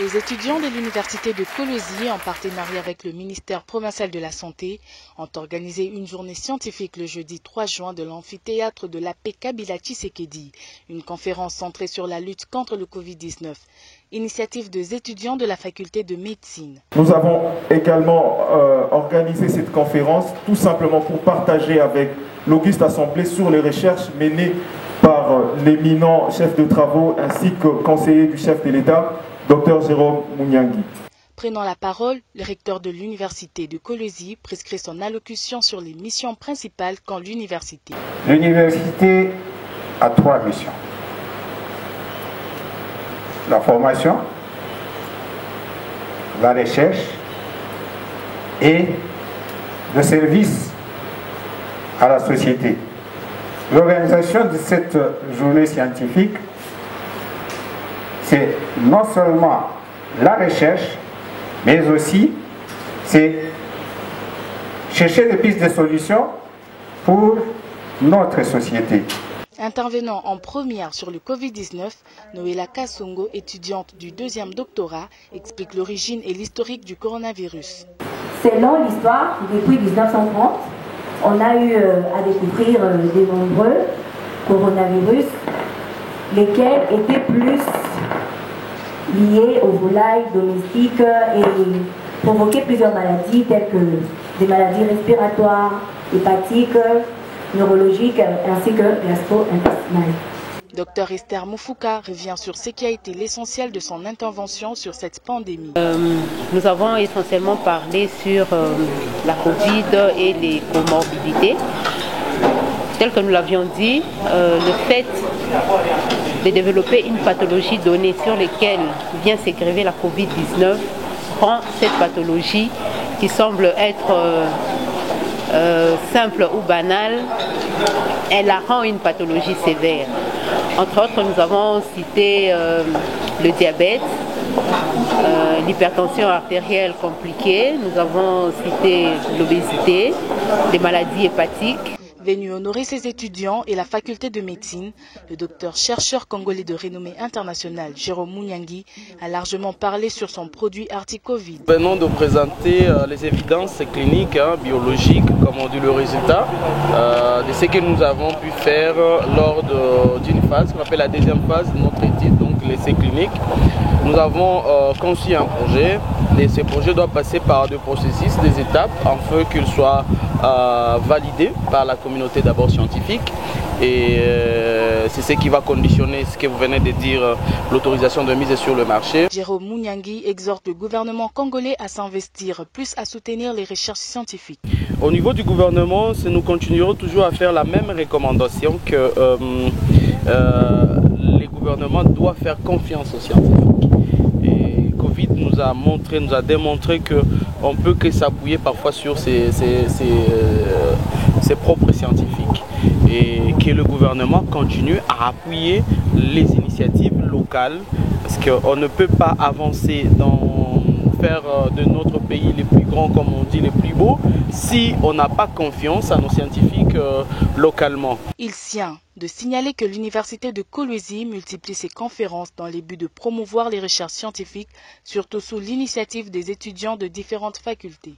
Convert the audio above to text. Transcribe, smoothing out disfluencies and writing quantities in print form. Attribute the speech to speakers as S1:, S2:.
S1: Les étudiants de l'université de Kolwezi, en partenariat avec le ministère provincial de la Santé, ont organisé une journée scientifique le jeudi 3 juin de l'amphithéâtre de la paix Kabila Tshisekedi, une conférence centrée sur la lutte contre le Covid-19. Initiative des étudiants de la faculté de médecine.
S2: Nous avons également organisé cette conférence tout simplement pour partager avec l'auguste assemblée sur les recherches menées par l'éminent chef de travaux ainsi que conseiller du chef de l'État, Dr Jérôme Mouniangui.
S1: Prenant la parole, le recteur de l'université de Kolwezi prescrit son allocution sur les missions principales qu'ont l'université.
S3: L'université a 3 missions. La formation, la recherche et le service à la société. L'organisation de cette journée scientifique, c'est non seulement la recherche, mais aussi c'est chercher des pistes de solutions pour notre société.
S1: Intervenant en première sur le Covid-19, Noéla Kassongo, étudiante du 2e doctorat, explique l'origine et l'historique du coronavirus.
S4: Selon l'histoire, depuis 1930, on a eu à découvrir de nombreux coronavirus, lesquels étaient plus liés aux volailles domestiques et provoquaient plusieurs maladies telles que des maladies respiratoires, hépatiques, neurologiques ainsi que gastro-intestinales.
S1: Dr Esther Moufouka revient sur ce qui a été l'essentiel de son intervention sur cette pandémie.
S5: Nous avons essentiellement parlé sur la Covid et les comorbidités. Tel que nous l'avions dit, le fait de développer une pathologie donnée sur laquelle vient s'écriver la Covid-19 rend cette pathologie qui semble être simple ou banale, elle la rend une pathologie sévère. Entre autres, nous avons cité le diabète, l'hypertension artérielle compliquée, nous avons cité l'obésité, les maladies hépatiques.
S1: Venu honorer ses étudiants et la faculté de médecine, le docteur chercheur congolais de renommée internationale Jérôme Mouniangui a largement parlé sur son produit Articovid.
S6: Nous venons de présenter les évidences cliniques, biologiques, comme on dit le résultat, de ce que nous avons pu faire lors d'une phase qu'on appelle la 2e phase de notre étude, donc l'essai clinique. Nous avons conçu un projet et ce projet doit passer par des processus, des étapes, afin qu'il soit validé par la communauté d'abord scientifique. Et c'est ce qui va conditionner ce que vous venez de dire, l'autorisation de mise sur le marché.
S1: Jérôme Mouniangui exhorte le gouvernement congolais à s'investir plus à soutenir les recherches scientifiques.
S6: Au niveau du gouvernement, nous continuerons toujours à faire la même recommandation que les gouvernements doivent faire confiance aux scientifiques. Et Covid nous a démontré qu'on peut que s'appuyer parfois sur ses propres scientifiques et que le gouvernement continue à appuyer les initiatives locales parce qu'on ne peut pas avancer dans faire de notre pays les plus grands, comme on dit, les plus beaux, si on n'a pas confiance à nos scientifiques localement.
S1: Il tient de signaler que l'université de Kolwezi multiplie ses conférences dans le but de promouvoir les recherches scientifiques, surtout sous l'initiative des étudiants de différentes facultés.